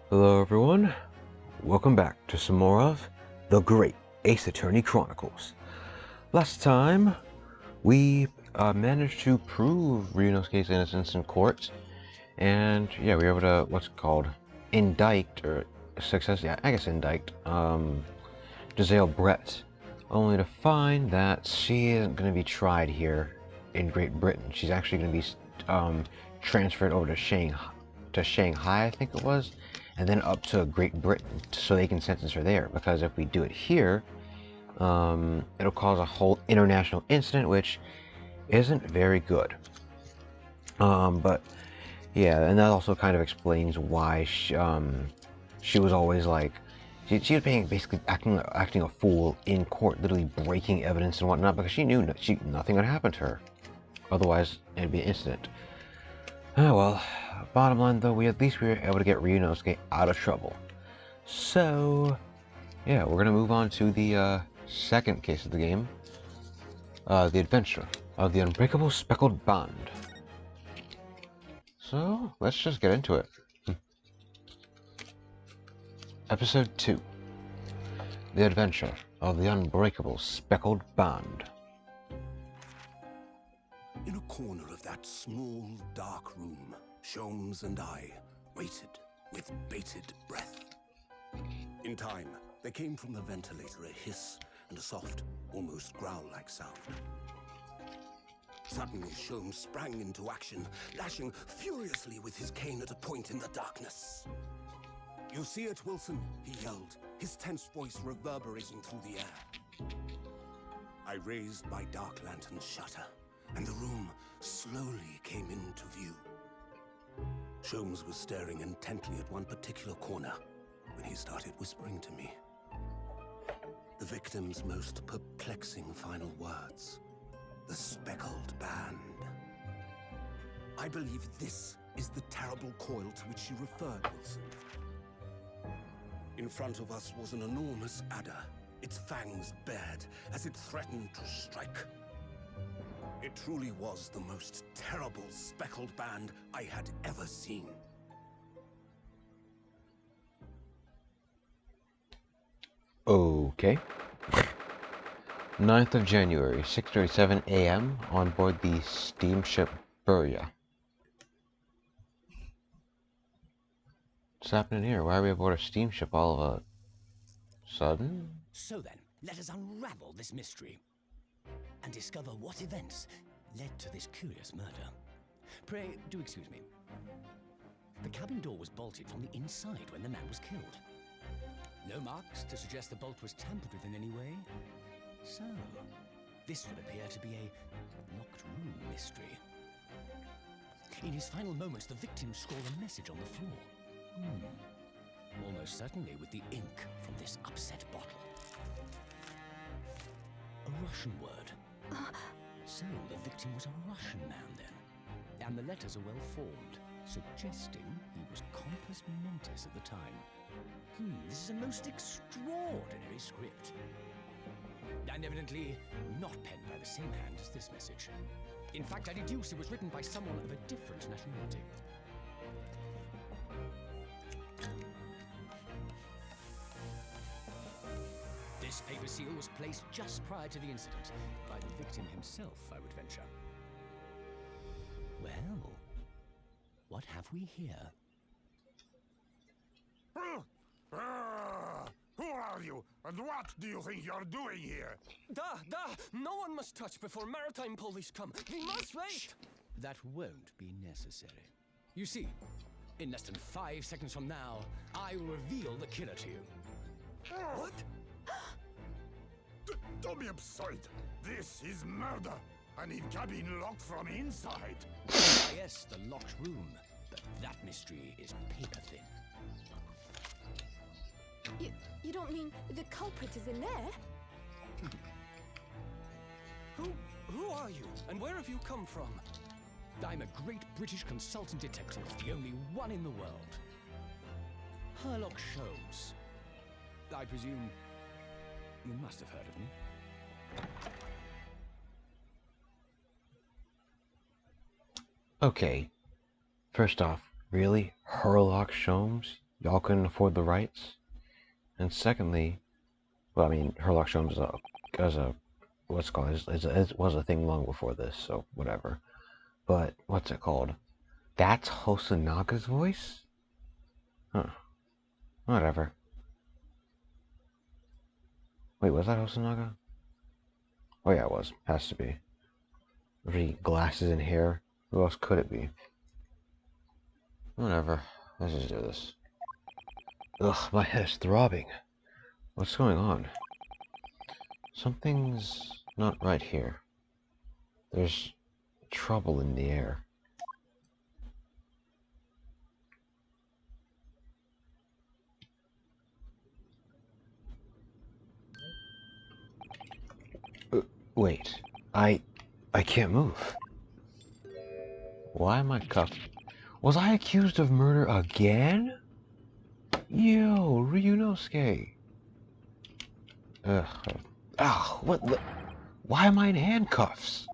Hello everyone, welcome back to some more of the Great Ace Attorney Chronicles. Last time, we managed to prove Ryunosuke's innocence in court, and yeah, we were able to, what's it called, indict, or indict, Giselle Brett, only to find that she isn't going to be tried here in Great Britain. She's actually going to be transferred over to Shanghai, I think it was, and then up to Great Britain so they can sentence her there, because if we do it here, it'll cause a whole international incident, which isn't very good. But yeah, and that also kind of explains why she was always like, she was basically acting a fool in court, literally breaking evidence and whatnot, because she knew nothing would happen to her. Otherwise, it'd be an incident. Oh well, bottom line though, at least we were able to get Ryunosuke out of trouble. So, yeah, we're gonna move on to the second case of the game. The adventure of the unbreakable speckled bond. So, let's just get into it. Episode 2. The adventure of the unbreakable speckled bond. In a corner of that small, dark room, Sholmes and I waited with bated breath. In time, there came from the ventilator a hiss and a soft, almost growl-like sound. Suddenly, Sholmes sprang into action, lashing furiously with his cane at a point in the darkness. "You see it, Wilson?" he yelled, his tense voice reverberating through the air. I raised my dark lantern's shutter, and the room slowly came into view. Sholmes was staring intently at one particular corner when he started whispering to me. The victim's most perplexing final words. The speckled band. I believe this is the terrible coil to which you referred, Wilson. In front of us was an enormous adder, its fangs bared as it threatened to strike. It truly was the most terrible speckled band I had ever seen. Okay. 9th of January, 6:37 a.m. on board the steamship Burya. What's happening here? Why are we aboard a steamship all of a sudden? So then, let us unravel this mystery and discover what events led to this curious murder. Pray, do excuse me. The cabin door was bolted from the inside when the man was killed. No marks to suggest the bolt was tampered with in any way. So, this would appear to be a locked room mystery. In his final moments, the victim scrawled a message on the floor. Almost certainly with the ink from this upset bottle. A Russian word. So the victim was a Russian man then. And the letters are well formed, suggesting he was compos mentis at the time. This is a most extraordinary script. And evidently not penned by the same hand as this message. In fact, I deduce it was written by someone of a different nationality. This paper seal was placed just prior to the incident, by the victim himself, I would venture. Well, what have we here? Who are you, and what do you think you're doing here? No one must touch before maritime police come. We must wait. That won't be necessary. You see, in less than 5 seconds from now, I will reveal the killer to you. What? Don't be absurd. This is murder. An cabin locked from inside. Yes, the locked room. But that mystery is paper thin. You don't mean the culprit is in there? Who are you, and where have you come from? I'm a great British consultant detective, the only one in the world. Sherlock Sholmes. I presume you must have heard of me. Okay. First off, really? Sherlock Sholmes? y'all couldn't afford the rights. And secondly, well, I mean, Herlock Sholmes what's it called? It was a thing long before this, so whatever. But what's it called? That's Hosanaga's voice? Huh. Whatever. Wait, was that Hosanaga? Oh yeah, it was. Has to be. Really, glasses and hair. Who else could it be? Whatever. Let's just do this. Ugh, my head is throbbing. What's going on? Something's not right here. There's trouble in the air. Wait. I can't move. Why am I cuffed? Was I accused of murder again? Yo, Ryunosuke. Ugh. Ah, what the? Why am I in handcuffs?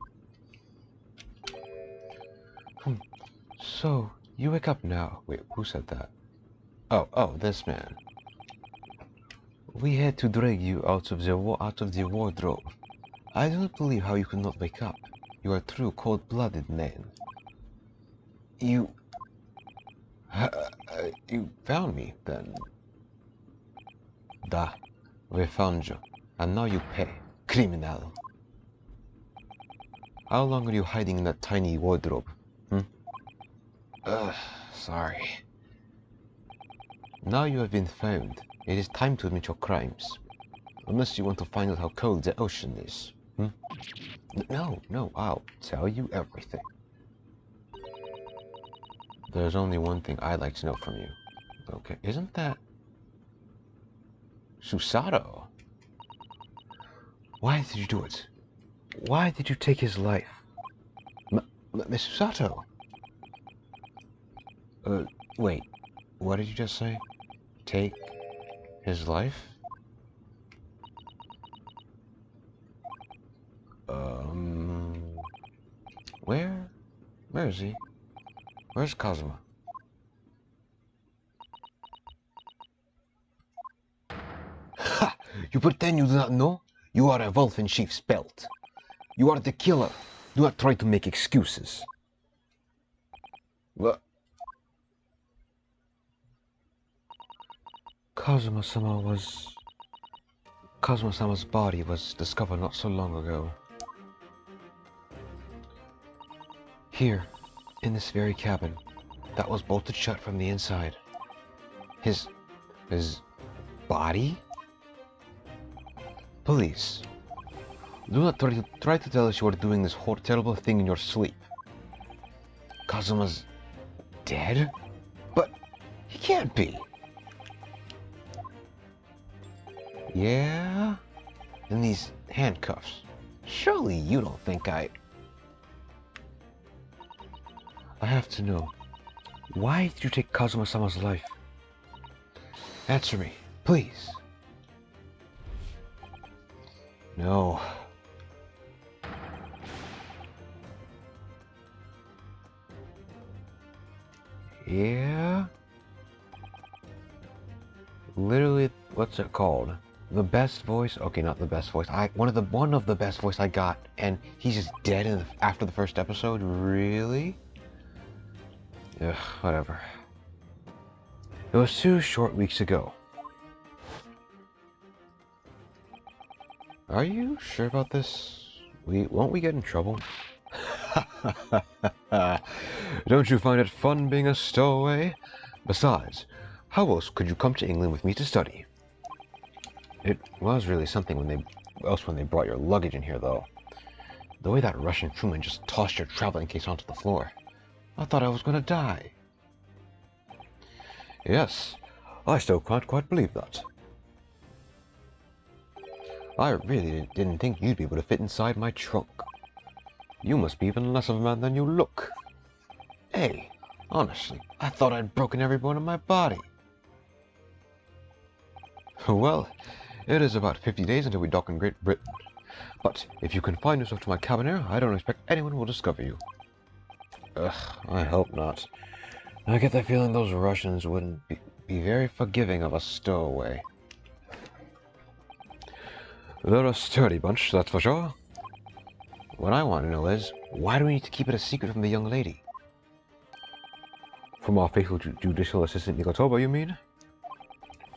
So, you wake up now. Wait, who said that? Oh, this man. We had to drag you out of the wardrobe. I don't believe how you cannot wake up. You are a true cold-blooded man. You found me, then. Da, we found you, and now you pay, criminal. How long are you hiding in that tiny wardrobe? Sorry. Now you have been found. It is time to admit your crimes. Unless you want to find out how cold the ocean is. No, I'll tell you everything. There's only one thing I'd like to know from you. Okay, isn't that Susato? Why did you do it? Why did you take his life? Miss Susato? Wait, what did you just say? Take his life? Where is he? Where's Kazuma? Ha! You pretend you do not know? You are a wolf in sheep's belt. You are the killer. Do not try to make excuses. What? Kazuma-sama's body was discovered not so long ago. Here, in this very cabin, that was bolted shut from the inside. His body? Police, do not try to tell us you are doing this terrible thing in your sleep. Kazuma's dead? But he can't be. Yeah? And these handcuffs. Surely you don't think I have to know. Why did you take Kazuma-sama's life? Answer me, please. No. Yeah? Literally, what's it called? The best voice? Okay, not the best voice. One of the best voice I got, and he's just dead after the first episode? Really? Ugh, whatever. It was 2 short weeks ago. Are you sure about this? Won't we get in trouble? Don't you find it fun being a stowaway? Besides, how else could you come to England with me to study? It was really something when they brought your luggage in here, though. The way that Russian crewman just tossed your traveling case onto the floor. I thought I was going to die. Yes, I still can't quite believe that. I really didn't think you'd be able to fit inside my trunk. You must be even less of a man than you look. Hey, honestly, I thought I'd broken every bone in my body. Well, it is about 50 days until we dock in Great Britain. But if you confine yourself to my cabin air, I don't expect anyone will discover you. Ugh, I hope not. I get the feeling those Russians wouldn't be very forgiving of a stowaway. They're a sturdy bunch, that's for sure. What I want to know is, why do we need to keep it a secret from the young lady? From our faithful judicial assistant Nikotoba, you mean?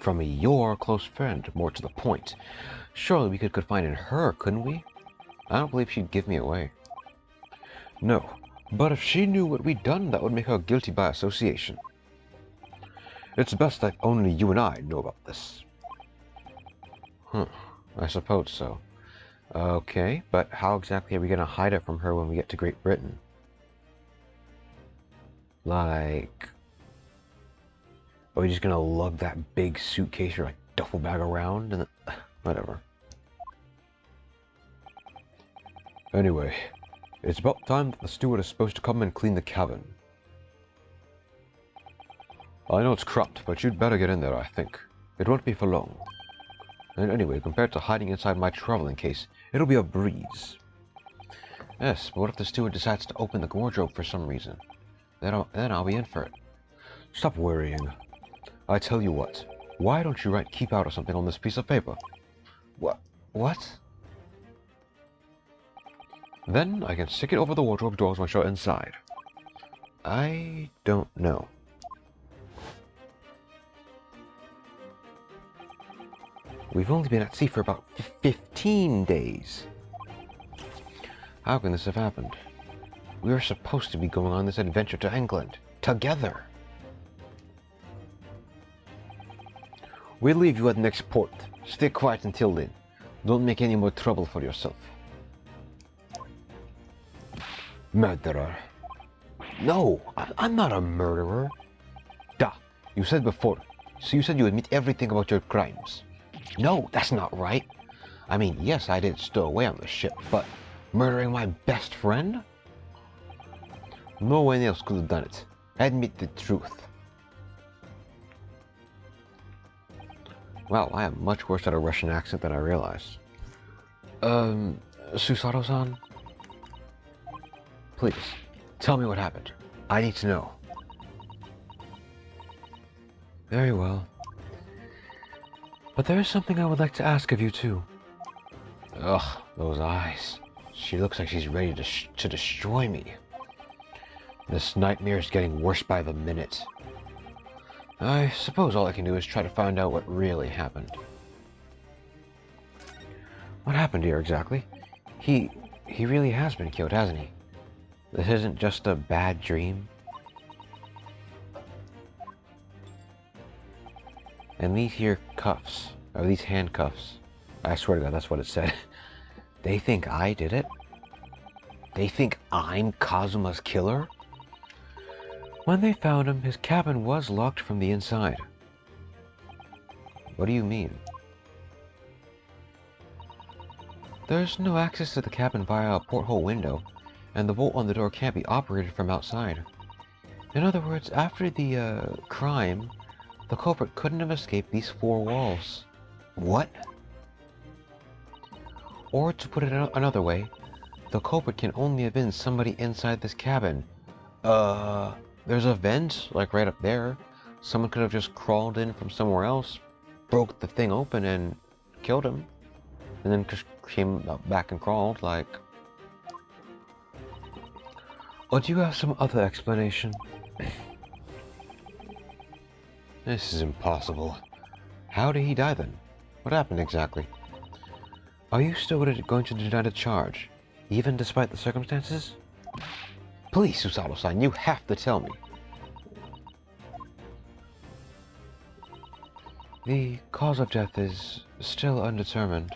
From your close friend, more to the point. Surely we could confide in her, couldn't we? I don't believe she'd give me away. No, but if she knew what we'd done, that would make her guilty by association. It's best that only you and I know about this. I suppose so. Okay, but how exactly are we going to hide it from her when we get to Great Britain? Like, are we just going to lug that big suitcase or like duffel bag around and whatever. Anyway, it's about time that the steward is supposed to come and clean the cabin. I know it's cramped, but you'd better get in there, I think. It won't be for long. And anyway, compared to hiding inside my traveling case, it'll be a breeze. Yes, but what if the steward decides to open the wardrobe for some reason? Then I'll be in for it. Stop worrying. I tell you what, why don't you write keep out or something on this piece of paper? What? Then I can stick it over the wardrobe doors once you're inside. I don't know. We've only been at sea for about 15 days. How can this have happened? We were supposed to be going on this adventure to England, together. We'll leave you at the next port. Stay quiet until then. Don't make any more trouble for yourself. Murderer. No, I'm not a murderer. Duh, you said before. So you said you admit everything about your crimes. No, that's not right. I mean, yes, I did stow away on the ship, but murdering my best friend? No one else could have done it. Admit the truth. Wow, I am much worse at a Russian accent than I realized. Susato-san? Please, tell me what happened. I need to know. Very well. But there is something I would like to ask of you, too. Ugh, those eyes. She looks like she's ready to destroy me. This nightmare is getting worse by the minute. I suppose all I can do is try to find out what really happened. What happened here, exactly? He really has been killed, hasn't he? This isn't just a bad dream? And these here cuffs, or these handcuffs, I swear to God, that's what it said. They think I did it? They think I'm Kazuma's killer? When they found him, his cabin was locked from the inside. What do you mean? There's no access to the cabin via a porthole window, and the bolt on the door can't be operated from outside. In other words, after the crime, the culprit couldn't have escaped these four walls. What? Or to put it another way, the culprit can only have been somebody inside this cabin. There's a vent, like right up there. Someone could have just crawled in from somewhere else, broke the thing open and killed him. And then just came back and crawled, like... Or do you have some other explanation? This is impossible. How did he die then? What happened exactly? Are you still going to deny the charge, even despite the circumstances? Please, Susato-san, you have to tell me. The cause of death is still undetermined.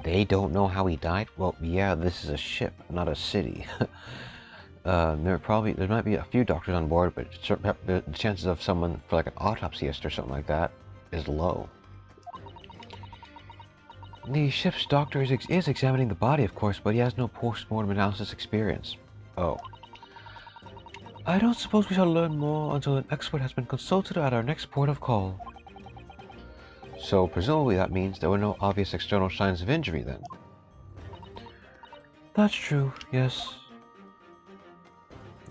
They don't know how he died? Well, yeah, this is a ship, not a city. There might be a few doctors on board, but the chances of someone for like an autopsyist or something like that is low. The ship's doctor is examining the body, of course, but he has no post-mortem analysis experience. Oh. I don't suppose we shall learn more until an expert has been consulted at our next port of call. So presumably that means there were no obvious external signs of injury then. That's true, yes.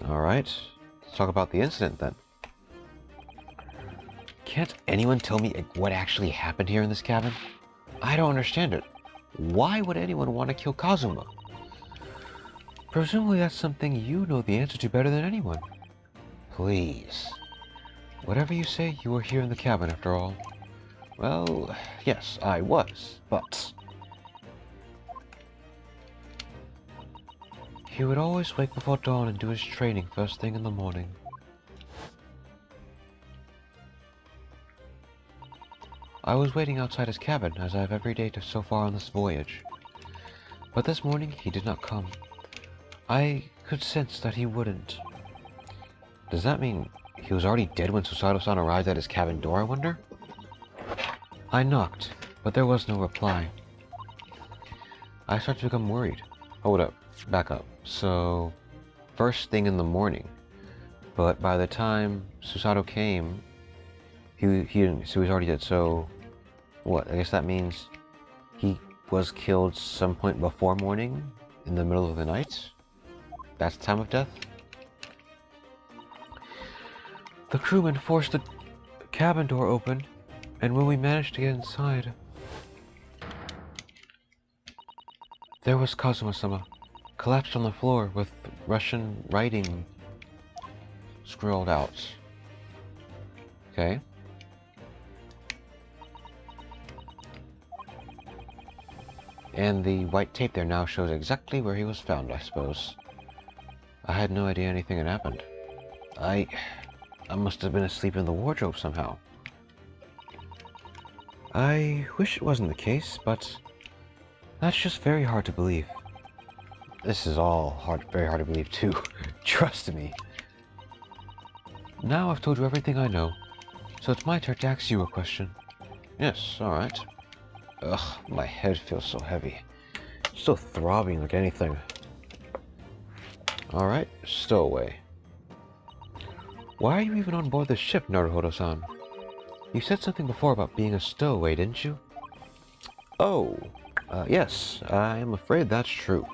Alright, let's talk about the incident then. Can't anyone tell me what actually happened here in this cabin? I don't understand it. Why would anyone want to kill Kazuma? Presumably that's something you know the answer to better than anyone. Please. Whatever you say, you were here in the cabin after all. Well, yes, I was, but... He would always wake before dawn and do his training first thing in the morning. I was waiting outside his cabin, as I have every day so far on this voyage. But this morning, he did not come. I could sense that he wouldn't. Does that mean he was already dead when Susato-san arrived at his cabin door, I wonder? I knocked, but there was no reply. I started to become worried. Hold up, back up. So, first thing in the morning. But by the time Susato came, he was already dead, so... What? I guess that means he was killed some point before morning, in the middle of the night? That's the time of death? The crewman forced the cabin door open, and when we managed to get inside, there was Kazuma-sama, collapsed on the floor with Russian writing scrawled out. Okay. And the white tape there now shows exactly where he was found, I suppose. I had no idea anything had happened. I must have been asleep in the wardrobe somehow. I wish it wasn't the case, but that's just very hard to believe. This is all very hard to believe too. Trust me. Now I've told you everything I know, so it's my turn to ask you a question. Yes, alright. Ugh, my head feels so heavy. Still throbbing like anything. Alright, stowaway. Why are you even on board the ship, Naruhodo-san? You said something before about being a stowaway, didn't you? Oh, yes, I am afraid that's true.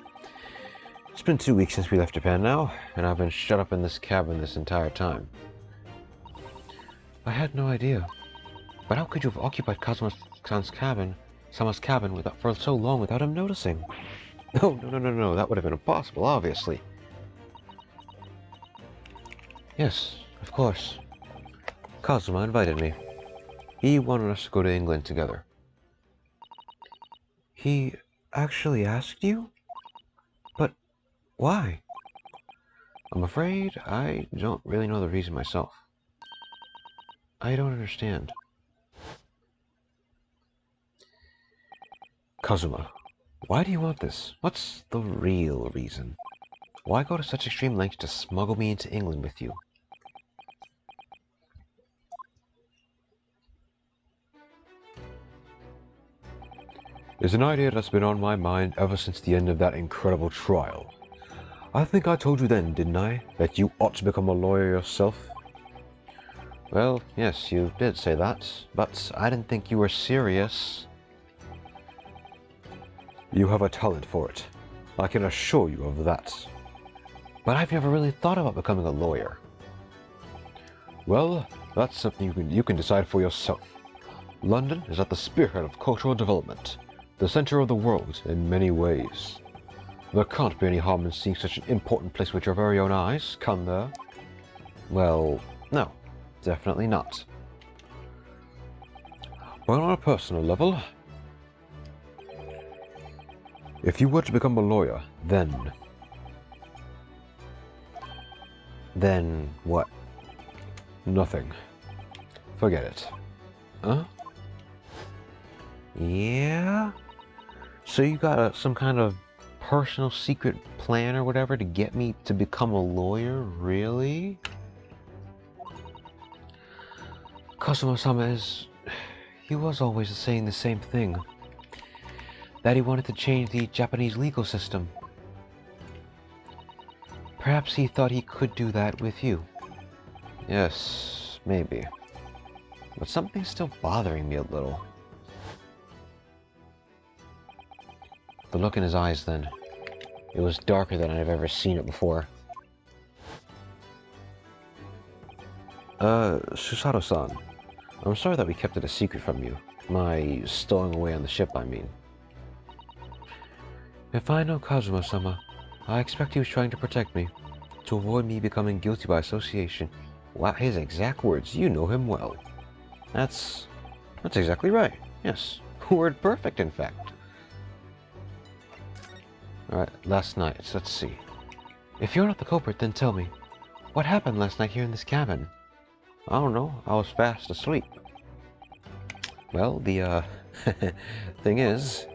It's been 2 weeks since we left Japan now, and I've been shut up in this cabin this entire time. I had no idea. But how could you have occupied Kazuma-san's cabin, Sama's cabin, for so long without him noticing? No, that would have been impossible, obviously. Yes, of course. Kazuma invited me. He wanted us to go to England together. He actually asked you? But why? I'm afraid I don't really know the reason myself. I don't understand. Kazuma, why do you want this? What's the real reason? Why go to such extreme lengths to smuggle me into England with you? It's an idea that's been on my mind ever since the end of that incredible trial. I think I told you then, didn't I, that you ought to become a lawyer yourself? Well, yes, you did say that, but I didn't think you were serious. You have a talent for it. I can assure you of that. But I've never really thought about becoming a lawyer. Well, that's something you can decide for yourself. London is at the spearhead of cultural development, the center of the world in many ways. There can't be any harm in seeing such an important place with your very own eyes, can there? Well, no, definitely not. But on a personal level, if you were to become a lawyer, then what? Nothing. Forget it. Huh? Yeah? So you got some kind of personal secret plan or whatever to get me to become a lawyer? Really? Kazuma-sama he was always saying the same thing. That he wanted to change the Japanese legal system. Perhaps he thought he could do that with you. Yes, maybe. But something's still bothering me a little. The look in his eyes then. It was darker than I've ever seen it before. Susato-san, I'm sorry that we kept it a secret from you. My stowing away on the ship, I mean. If I know Kazuma-sama, I expect he was trying to protect me, to avoid me becoming guilty by association. Wow, his exact words. You know him well. That's exactly right. Yes. Word perfect, in fact. Alright, last night. Let's see. If you're not the culprit, then tell me. What happened last night here in this cabin? I don't know. I was fast asleep. Well, the, thing is,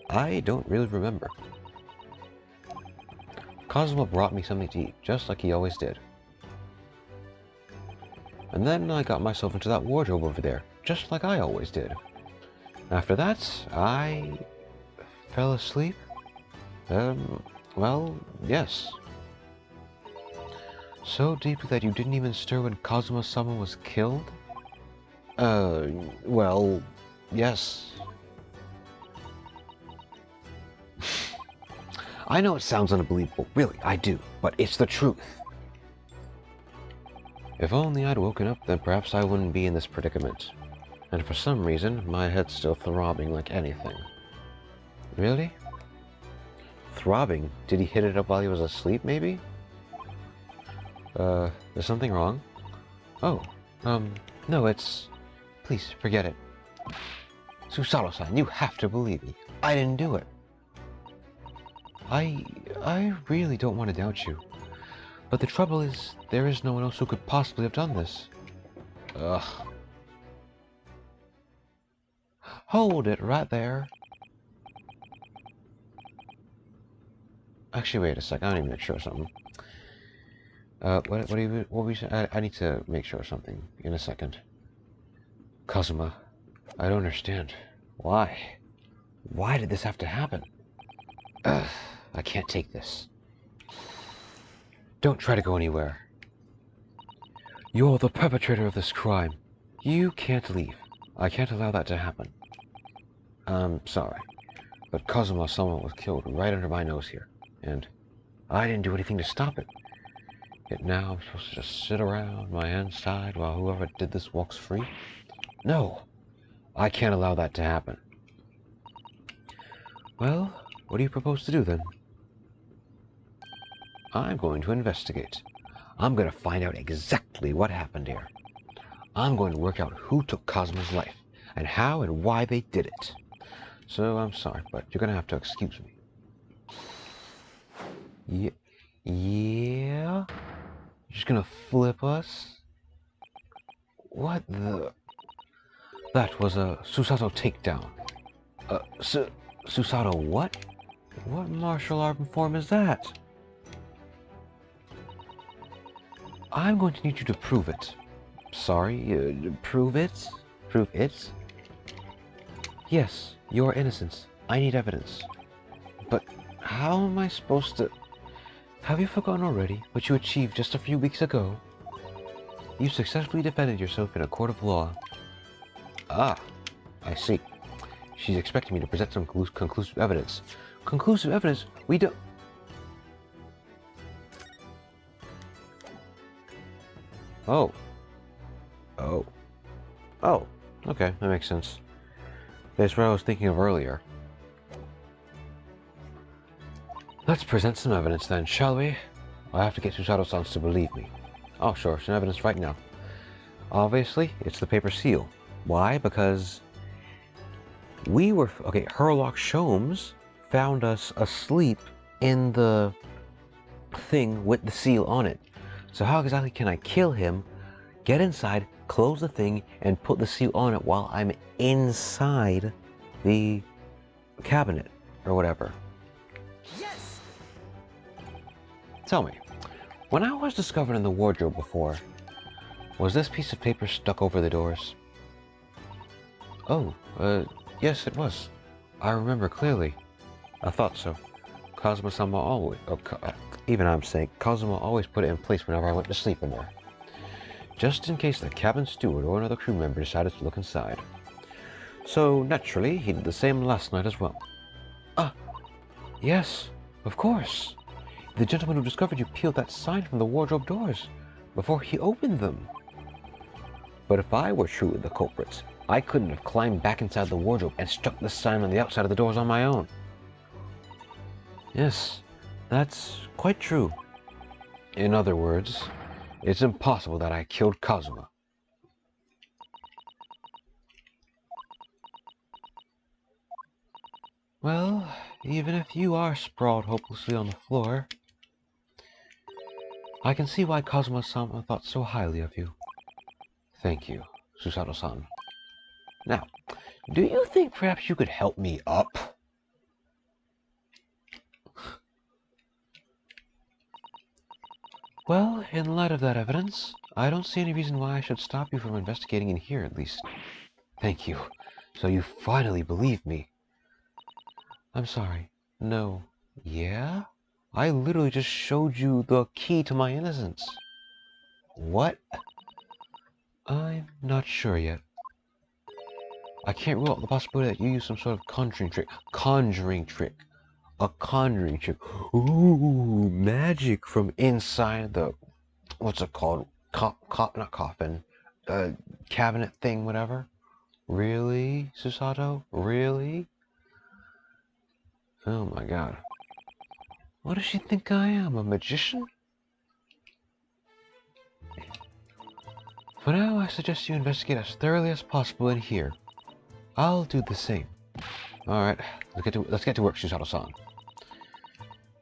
I don't really remember. Kazuma brought me something to eat, just like he always did. And then I got myself into that wardrobe over there, just like I always did. After that, I fell asleep. Well, yes. So deeply that you didn't even stir when Kazuma-sama was killed? Well, yes. I know it sounds unbelievable, really, I do, but it's the truth. If only I'd woken up, then perhaps I wouldn't be in this predicament. And for some reason, my head's still throbbing like anything. Really? Throbbing? Did he hit it up while he was asleep, maybe? Is something wrong? Oh, no, it's... Please, forget it. Susato-san, you have to believe me. I didn't do it. I really don't want to doubt you. But the trouble is, there is no one else who could possibly have done this. Ugh. Hold it right there. Actually, wait a sec. I need to make sure of something. What were you saying? I need to make sure of something in a second. Kazuma, I don't understand. Why? Why did this have to happen? Ugh, I can't take this. Don't try to go anywhere. You're the perpetrator of this crime. You can't leave. I can't allow that to happen. I'm sorry, but Kazuma-sama was killed right under my nose here, and I didn't do anything to stop it. Yet now I'm supposed to just sit around, my hands tied, while whoever did this walks free? No! I can't allow that to happen. Well, what do you propose to do then? I'm going to investigate. I'm going to find out exactly what happened here. I'm going to work out who took Kazuma's life, and how and why they did it. So I'm sorry, but you're going to have to excuse me. Yeah? You're just going to flip us? What the... That was a Susato takedown. Susato what? What martial art form is that? I'm going to need you to prove it. Sorry, prove it? Prove it? Yes, your innocence. I need evidence. But how am I supposed to... Have you forgotten already what you achieved just a few weeks ago? You successfully defended yourself in a court of law. Ah, I see. She's expecting me to present some conclusive evidence. Conclusive evidence? We don't... Oh. Oh. Oh. Okay, that makes sense. That's what I was thinking of earlier. Let's present some evidence then, shall we? I have to get Susato-san to believe me. Oh, sure, some evidence right now. Obviously, it's the paper seal. Why? Because we were... Okay, Herlock Sholmes found us asleep in the thing with the seal on it. So how exactly can I kill him, get inside, close the thing, and put the seal on it while I'm inside the cabinet or whatever? Yes! Tell me, when I was discovered in the wardrobe before, was this piece of paper stuck over the doors? Oh, yes it was. I remember clearly. I thought so. Kazuma-sama always... even I'm saying, Kazuma always put it in place whenever I went to sleep in there. Just in case the cabin steward or another crew member decided to look inside. So, naturally, he did the same last night as well. Ah, yes, of course. The gentleman who discovered you peeled that sign from the wardrobe doors before he opened them. But if I were truly the culprit, I couldn't have climbed back inside the wardrobe and stuck the sign on the outside of the doors on my own. Yes, that's quite true. In other words, it's impossible that I killed Kazuma. Well, even if you are sprawled hopelessly on the floor, I can see why Kazuma-sama thought so highly of you. Thank you, Susato-san. Now, do you think perhaps you could help me up? Well, in light of that evidence, I don't see any reason why I should stop you from investigating in here, at least. Thank you. So you finally believe me. I'm sorry. No. Yeah? I literally just showed you the key to my innocence. What? I'm not sure yet. I can't rule out the possibility that you used some sort of conjuring trick. A conjuring trick. Ooh, magic from inside the, what's it called? Not coffin. Cabinet thing, whatever. Really, Susato? Really? Oh my god. What does she think I am, a magician? For now, I suggest you investigate as thoroughly as possible in here. I'll do the same. Alright, let's get to work, Susato-san.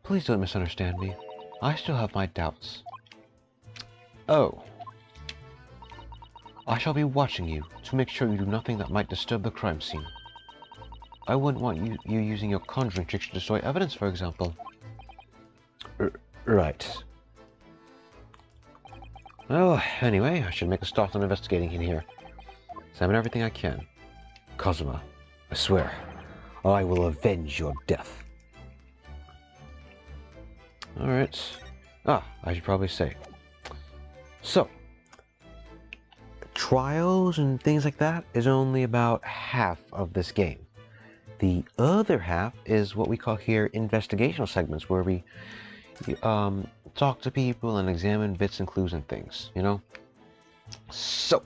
Please don't misunderstand me. I still have my doubts. Oh. I shall be watching you to make sure you do nothing that might disturb the crime scene. I wouldn't want you using your conjuring tricks to destroy evidence, for example. Right. Well, anyway, I should make a start on investigating in here. Examine everything I can. Kazuma, I swear, I will avenge your death. Alright. I should probably say. So, trials and things like that is only about half of this game. The other half is what we call here investigational segments, where we talk to people and examine bits and clues and things, you know? So,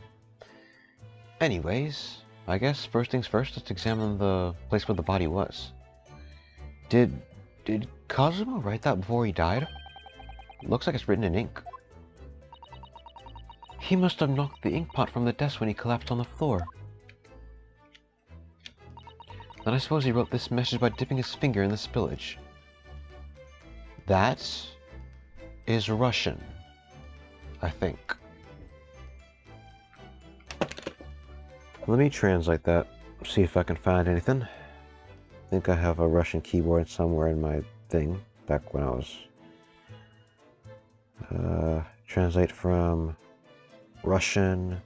anyways, I guess first things first, let's examine the place where the body was. Did Kazuma write that before he died? Looks like it's written in ink. He must have knocked the ink pot from the desk when he collapsed on the floor. Then I suppose he wrote this message by dipping his finger in the spillage. That is Russian, I think. Let me translate that, see if I can find anything. I think I have a Russian keyboard somewhere in my thing, back when I was... translate from Russian...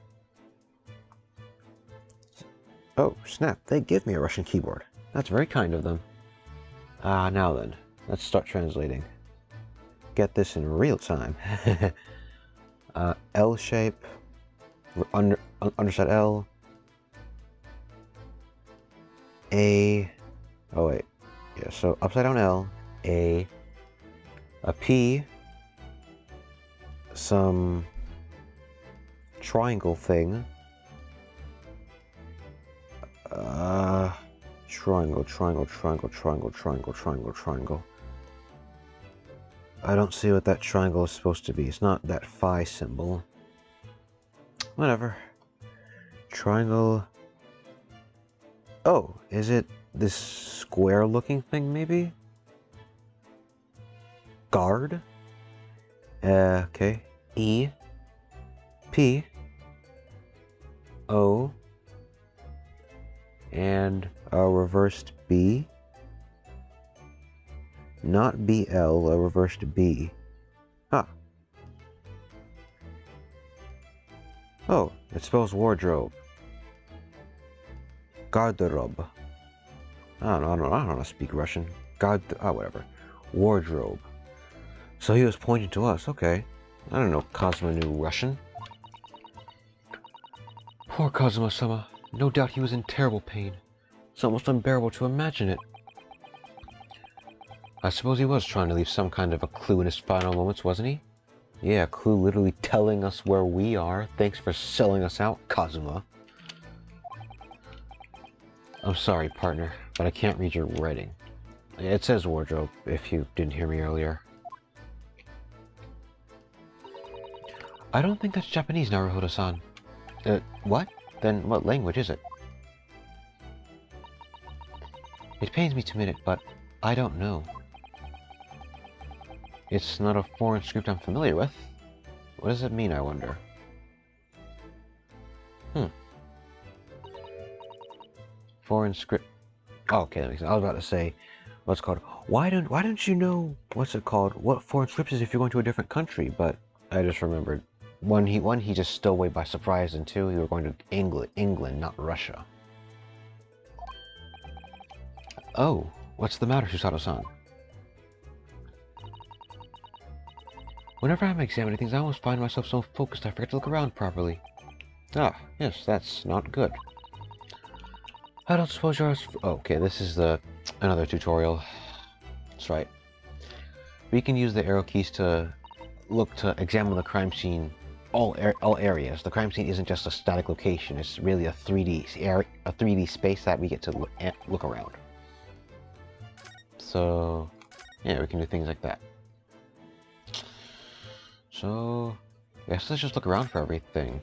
Oh, snap, they give me a Russian keyboard. That's very kind of them. Now then, let's start translating. Get this in real time. L shape, underside L, A, oh wait, yeah, so upside down L, a P, some triangle thing, triangle. I don't see what that triangle is supposed to be. It's not that phi symbol. Whatever. Triangle. Oh, is it this square looking thing maybe? Guard? Okay. E. P. O. And a reversed B. Not BL, a reversed B. Oh, it spells wardrobe. Garderobe. I don't know how to speak Russian. Whatever. Wardrobe. So he was pointing to us, okay. I don't know Kazuma knew Russian. Poor Kazuma-sama. No doubt he was in terrible pain. It's almost unbearable to imagine it. I suppose he was trying to leave some kind of a clue in his final moments, wasn't he? Yeah, Clue literally telling us where we are. Thanks for selling us out, Kazuma. I'm sorry, partner, but I can't read your writing. It says wardrobe, if you didn't hear me earlier. I don't think that's Japanese, Naruhodo-san. What? Then what language is it? It pains me to admit it, but I don't know. It's not a foreign script I'm familiar with. What does it mean, I wonder? Foreign script. Oh, okay, that makes sense. I was about to say, what's it called? Why don't you know what's it called? What foreign script is if you're going to a different country? But I just remembered. One, he just stole away by surprise, and two, he were going to England, not Russia. Oh, what's the matter, Susato-san? Whenever I'm examining things, I almost find myself so focused I forget to look around properly. Ah, yes, that's not good. I don't suppose yours. Okay, this is another tutorial. That's right. We can use the arrow keys to examine the crime scene, all areas. The crime scene isn't just a static location; it's really a 3D space that we get to look around. So, yeah, we can do things like that. So, yes, let's just look around for everything.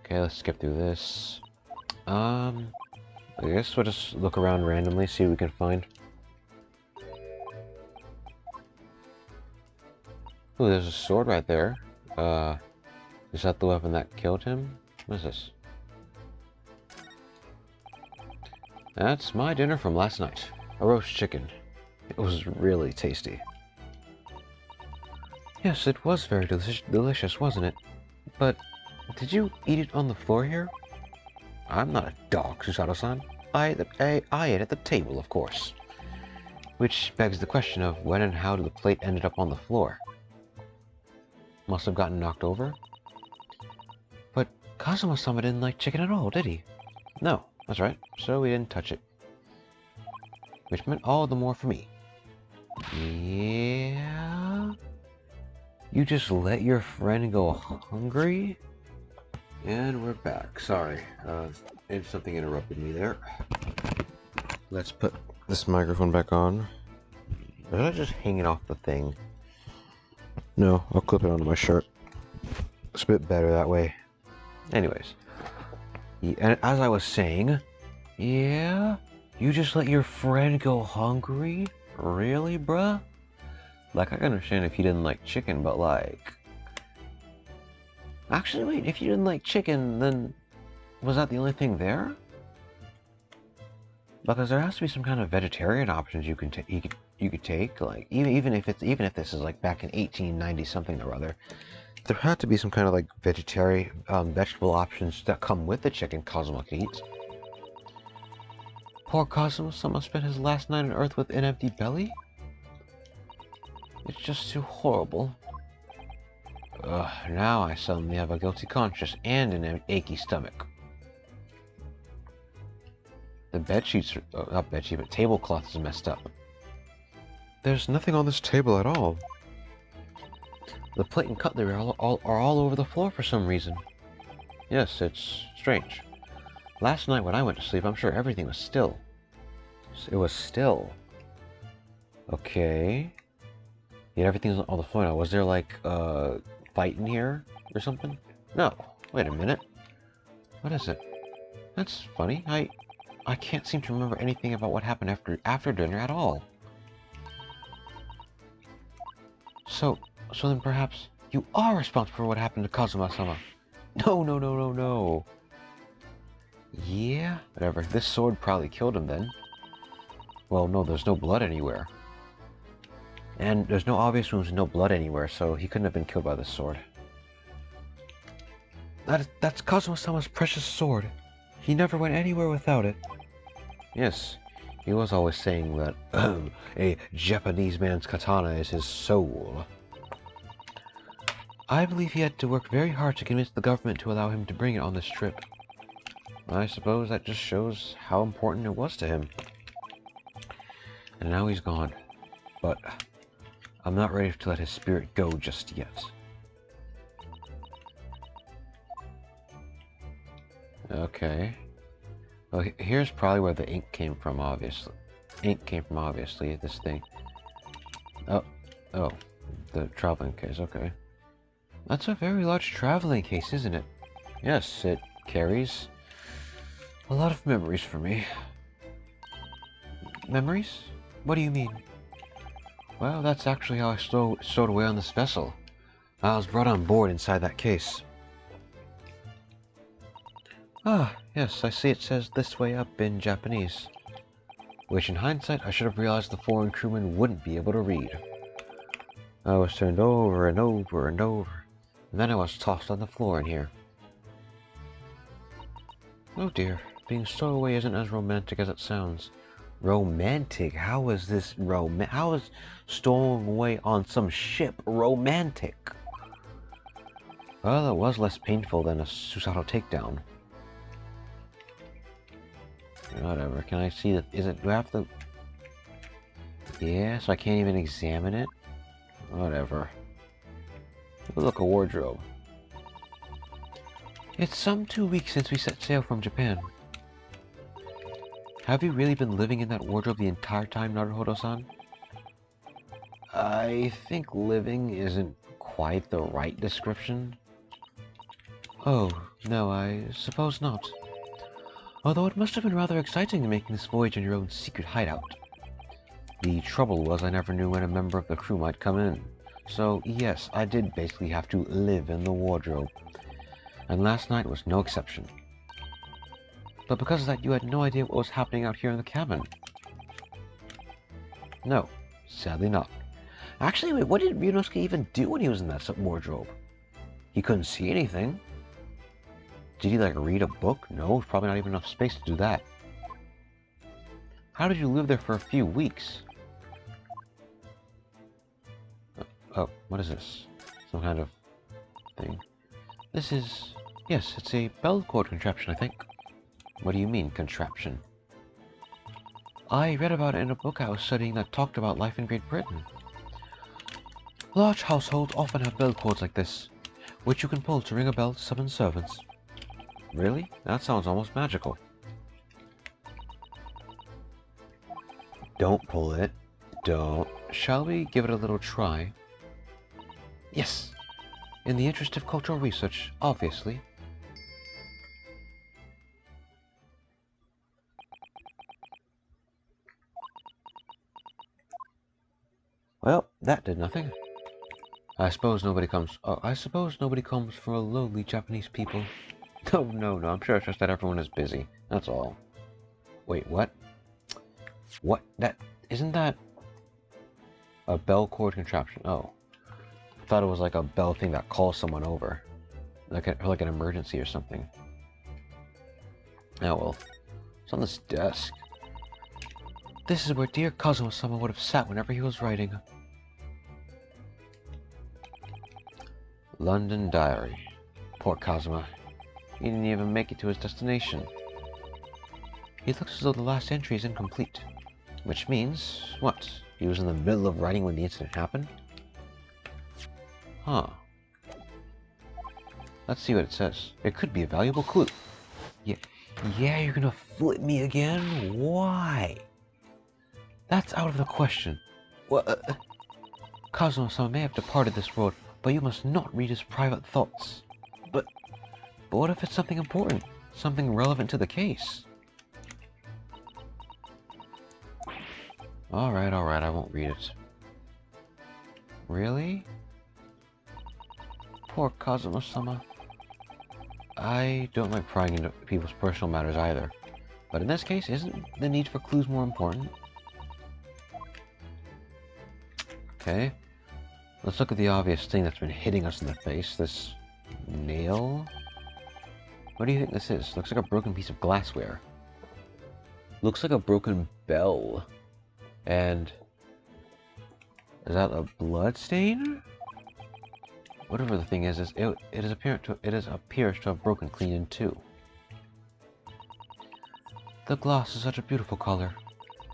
Okay, let's skip through this. I guess we'll just look around randomly, see what we can find. Ooh, there's a sword right there. Is that the weapon that killed him? What is this? That's my dinner from last night. A roast chicken. It was really tasty. Yes, it was very delicious, wasn't it? But did you eat it on the floor here? I'm not a dog, Susato-san. I ate at the table, of course. Which begs the question of when and how the plate ended up on the floor. Must have gotten knocked over? But Kazuma-sama didn't like chicken at all, did he? No, that's right, so we didn't touch it. Which meant all the more for me. Yeah? You just let your friend go hungry? And we're back. Sorry, something interrupted me there. Let's put this microphone back on. Or did I just hang it off the thing? No, I'll clip it onto my shirt. It's a bit better that way. Anyways. And as I was saying, yeah? You just let your friend go hungry? Really, bruh? Like, I can understand if you didn't like chicken, but like... Actually, wait, if you didn't like chicken, then was that the only thing there? Because there has to be some kind of vegetarian options you could take, like even if this is like back in 1890 something or other, there had to be some kind of like vegetarian vegetable options that come with the chicken Kazuma could eat. Poor Kazuma spent his last night on Earth with an empty belly? It's just too horrible. Now I suddenly have a guilty conscience and an achy stomach. The bedsheets, not bedsheet, but tablecloth is messed up. There's nothing on this table at all. The plate and cutlery are all over the floor for some reason. Yes, it's strange. Last night when I went to sleep, I'm sure everything was still. It was still. Okay. Yeah, everything's on the floor now. Was there like fight in here or something? No. Wait a minute. What is it? That's funny. I can't seem to remember anything about what happened after dinner at all. So then perhaps you are responsible for what happened to Kazuma-sama. No. Yeah, whatever. This sword probably killed him then. Well, no, there's no blood anywhere. And there's no obvious wounds and no blood anywhere, so he couldn't have been killed by this sword. That's Kazuma-sama's precious sword. He never went anywhere without it. Yes, he was always saying that a Japanese man's katana is his soul. I believe he had to work very hard to convince the government to allow him to bring it on this trip. I suppose that just shows how important it was to him. And now he's gone. But I'm not ready to let his spirit go just yet. Okay. Well, here's probably where the ink came from, obviously. This thing. Oh, the traveling case, okay. That's a very large traveling case, isn't it? Yes, it carries a lot of memories for me. Memories? What do you mean? Well, that's actually how I stowed away on this vessel. I was brought on board inside that case. Ah, yes, I see it says "this way up" in Japanese. Which in hindsight, I should have realized the foreign crewmen wouldn't be able to read. I was turned over and over and over, and then I was tossed on the floor in here. Oh dear, being stowed away isn't as romantic as it sounds. Romantic? How is this how is stowing away on some ship romantic? Well, it was less painful than a suicidal takedown. Whatever, can I see that? Do I have to? Yeah, so I can't even examine it? Whatever. Look, a wardrobe. It's some 2 weeks since we set sail from Japan. Have you really been living in that wardrobe the entire time, Naruhodo-san? I think living isn't quite the right description. Oh, no, I suppose not. Although it must have been rather exciting making this voyage in your own secret hideout. The trouble was I never knew when a member of the crew might come in. So, yes, I did basically have to live in the wardrobe. And last night was no exception. But because of that, you had no idea what was happening out here in the cabin. No, sadly not. Actually, wait, what did Ryunosuke even do when he was in that wardrobe? He couldn't see anything. Did he, like, read a book? No, there's probably not even enough space to do that. How did you live there for a few weeks? Oh, what is this? Some kind of thing. This is... yes, it's a bell cord contraption, I think. What do you mean, contraption? I read about it in a book I was studying that talked about life in Great Britain. Large households often have bell cords like this, which you can pull to ring a bell to summon servants. Really? That sounds almost magical. Don't pull it. Don't. Shall we give it a little try? Yes! In the interest of cultural research, obviously. Well, that did nothing. I suppose nobody comes from a lowly Japanese people. No, I'm sure it's just that everyone is busy. That's all. Wait, what? What? Isn't that a bell cord contraption? Oh. I thought it was like a bell thing that calls someone over. Like an emergency or something. Oh well. It's on this desk. This is where dear Kazuma-sama would have sat whenever he was writing. London Diary. Poor Kazuma. He didn't even make it to his destination. It looks as though the last entry is incomplete. Which means, what? He was in the middle of writing when the incident happened? Huh. Let's see what it says. It could be a valuable clue. Yeah, you're gonna flip me again? Why? That's out of the question. What? Kazuma-sama may have departed this world, but you must not read his private thoughts. But what if it's something important? Something relevant to the case? Alright, I won't read it. Really? Poor Kazuma-sama. I don't like prying into people's personal matters either. But in this case, isn't the need for clues more important? Okay. Let's look at the obvious thing that's been hitting us in the face. This nail? What do you think this is? Looks like a broken piece of glassware. Looks like a broken bell. And is that a blood stain? Whatever the thing is, it appears to have broken clean in two. The gloss is such a beautiful color.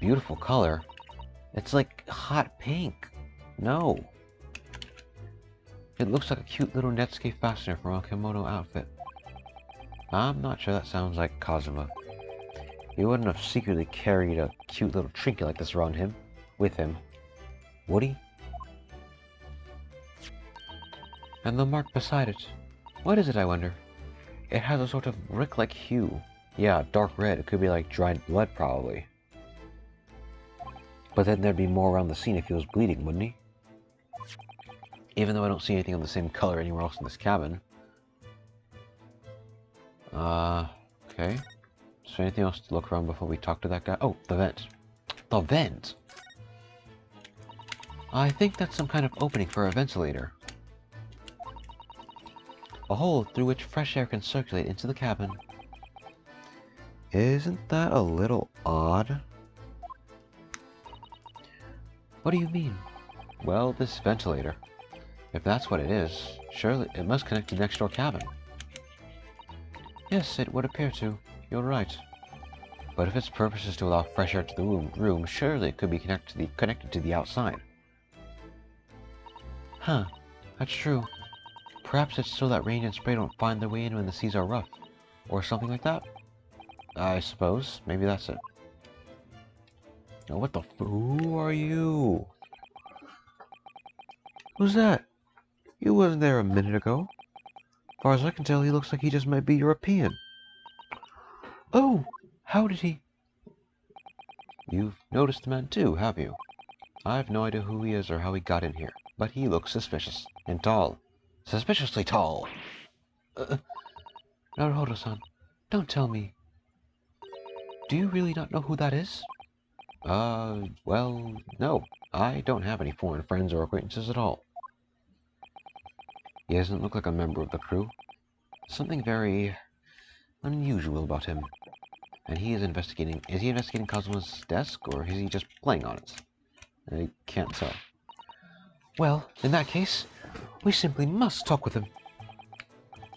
Beautiful color? It's like hot pink. No. It looks like a cute little Netscape fastener from a kimono outfit. I'm not sure that sounds like Kazuma. He wouldn't have secretly carried a cute little trinket like this around him, with him, would he? And the mark beside it. What is it, I wonder? It has a sort of brick-like hue. Yeah, dark red. It could be like dried blood, probably. But then there'd be more around the scene if he was bleeding, wouldn't he? Even though I don't see anything of the same color anywhere else in this cabin. Okay. Is there anything else to look around before we talk to that guy? Oh, the vent. The vent! I think that's some kind of opening for a ventilator. A hole through which fresh air can circulate into the cabin. Isn't that a little odd? What do you mean? Well, this ventilator. If that's what it is, surely it must connect to the next door cabin. Yes, it would appear to. You're right. But if its purpose is to allow fresh air to the room, surely it could be connected to the outside. Huh, that's true. Perhaps it's so that rain and spray don't find their way in when the seas are rough. Or something like that? I suppose. Maybe that's it. Now what the who are you? Who's that? He wasn't there a minute ago. As far as I can tell, he looks like he just might be European. Oh! How did he... You've noticed the man too, have you? I've no idea who he is or how he got in here, but he looks suspicious. And tall. Suspiciously tall. Naruhodo-san, don't tell me. Do you really not know who that is? Well, no. I don't have any foreign friends or acquaintances at all. He doesn't look like a member of the crew. Something very unusual about him. And he is investigating... Is he investigating Kazuma's desk, or is he just playing on it? I can't tell. Well, in that case, we simply must talk with him.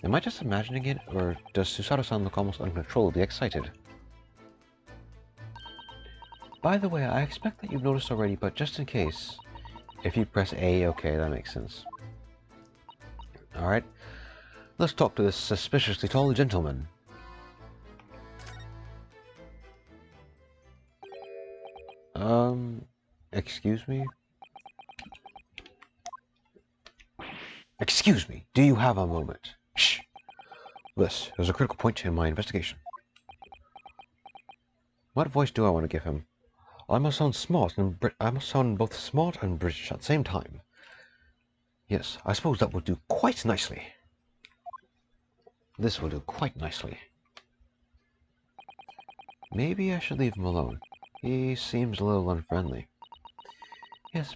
Am I just imagining it, or does Susato-san look almost uncontrollably excited? By the way, I expect that you've noticed already, but just in case, if you press A, okay, that makes sense. Alright, let's talk to this suspiciously tall gentleman. Excuse me? Excuse me, do you have a moment? Shh! This is a critical point in my investigation. What voice do I want to give him? I must sound smart and I must sound both smart and British at the same time. Yes, I suppose that will do quite nicely. This will do quite nicely. Maybe I should leave him alone. He seems a little unfriendly. Yes,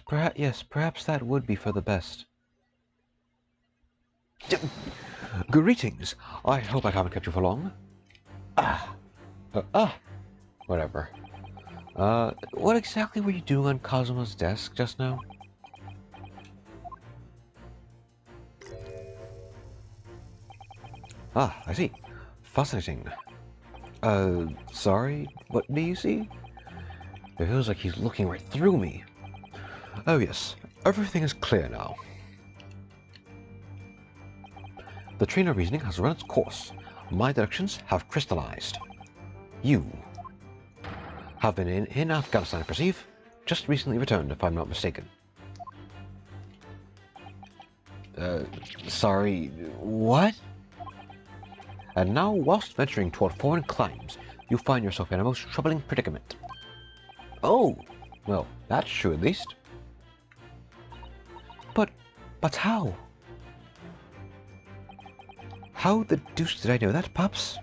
perhaps that would be for the best. Greetings. I hope I haven't kept you for long. Whatever. What exactly were you doing on Kazuma's desk just now? Ah, I see. Fascinating. Sorry? What do you see? It feels like he's looking right through me. Oh yes, everything is clear now. The train of reasoning has run its course. My deductions have crystallized. You have been in Afghanistan, I perceive. Just recently returned, if I'm not mistaken. Sorry, what? And now, whilst venturing toward foreign climes, you find yourself in a most troubling predicament. Oh, well, that's true at least. But how? How the deuce did I know that, Pops?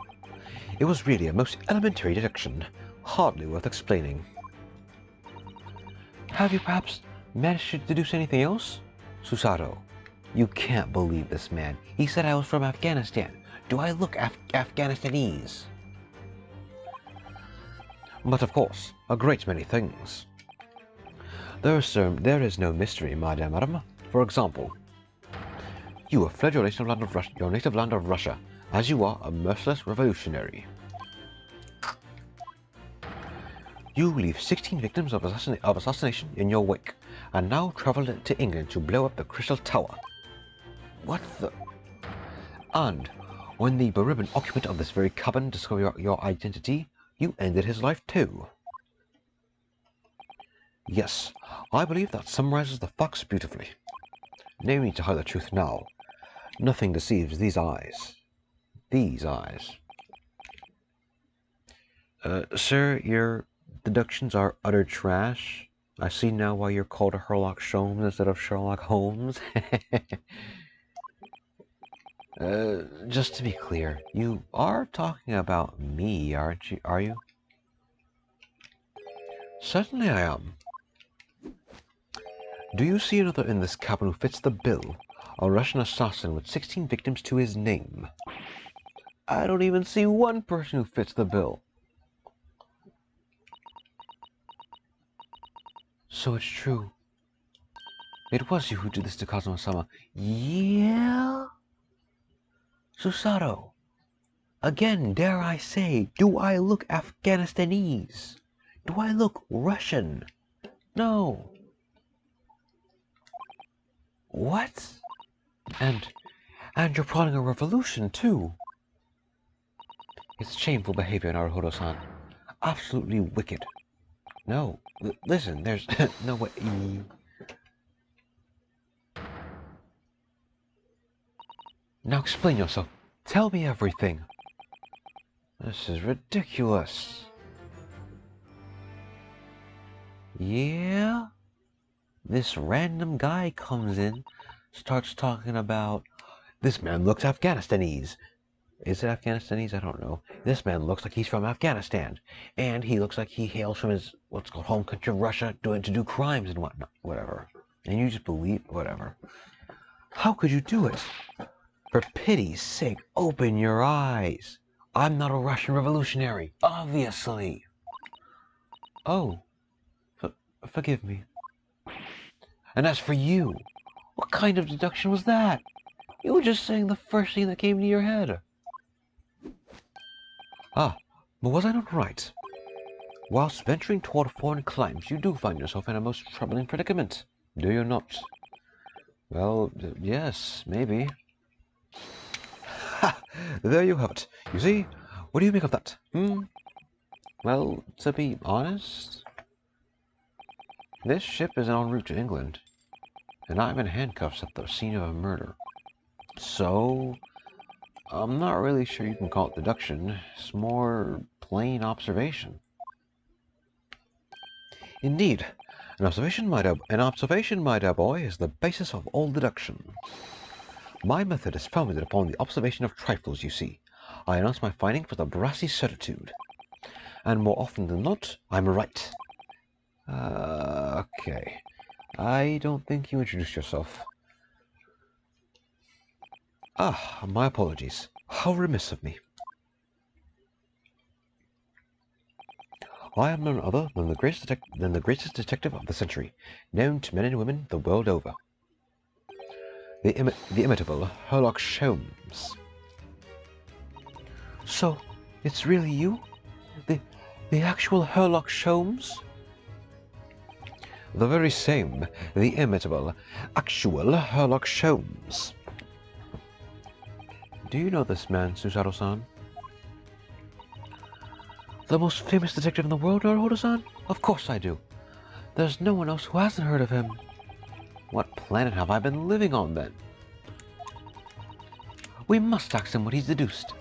It was really a most elementary deduction, hardly worth explaining. Have you perhaps managed to deduce anything else? Susato, you can't believe this man. He said I was from Afghanistan. Do I look Afghanistanese? But of course, a great many things. There is no mystery, madame. For example, you have fled your native land of Russia, as you are a merciless revolutionary. You leave 16 victims of assassination in your wake, and now travel to England to blow up the Crystal Tower. What the? And when the bereaved occupant of this very cabin discovered your identity, you ended his life too. Yes, I believe that summarizes the facts beautifully. No need to hide the truth now. Nothing deceives these eyes. These eyes. Sir, your deductions are utter trash. I see now why you're called Sherlock Sholmes instead of Sherlock Holmes. Just to be clear, you are talking about me, aren't you? Are you? Certainly I am. Do you see another in this cabin who fits the bill? A Russian assassin with 16 victims to his name. I don't even see one person who fits the bill. So it's true. It was you who did this to Kazuma-sama. Yeah? Susato. Again, dare I say, do I look Afghanistanese? Do I look Russian? No. What? And you're plotting a revolution, too. It's shameful behavior, Naruhodo-san. Absolutely wicked. No, listen, there's no way. Now explain yourself. Tell me everything. This is ridiculous. Yeah? This random guy comes in, starts talking about, this man looks Afghanistanese. Is it Afghanistanese? I don't know. This man looks like he's from Afghanistan. And he looks like he hails from his, what's called, home country of Russia, to do crimes and whatnot. Whatever. And you just believe, whatever. How could you do it? For pity's sake, open your eyes. I'm not a Russian revolutionary, obviously. Oh, forgive me. And as for you, what kind of deduction was that? You were just saying the first thing that came to your head. Ah, but was I not right? Whilst venturing toward foreign climes, you do find yourself in a most troubling predicament, do you not? Well, yes, maybe. Ha! There you have it. You see? What do you make of that? Well, to be honest, this ship is en route to England, and I'm in handcuffs at the scene of a murder. So, I'm not really sure you can call it deduction. It's more plain observation. Indeed, an observation, my dear boy, is the basis of all deduction. My method is founded upon the observation of trifles, you see. I announce my findings with a brassy certitude. And more often than not, I'm right. Okay. I don't think you introduced yourself. Ah, my apologies. How remiss of me. I am none other than the greatest detective of the century, known to men and women the world over. The imitable Sherlock Sholmes. So, it's really you? The actual Sherlock Sholmes? The very same, the imitable, actual Sherlock Sholmes. Do you know this man, Susato-san? The most famous detective in the world, Naruhodo-san? Of course I do. There's no one else who hasn't heard of him. What planet have I been living on, then? We must ask him what he's deduced.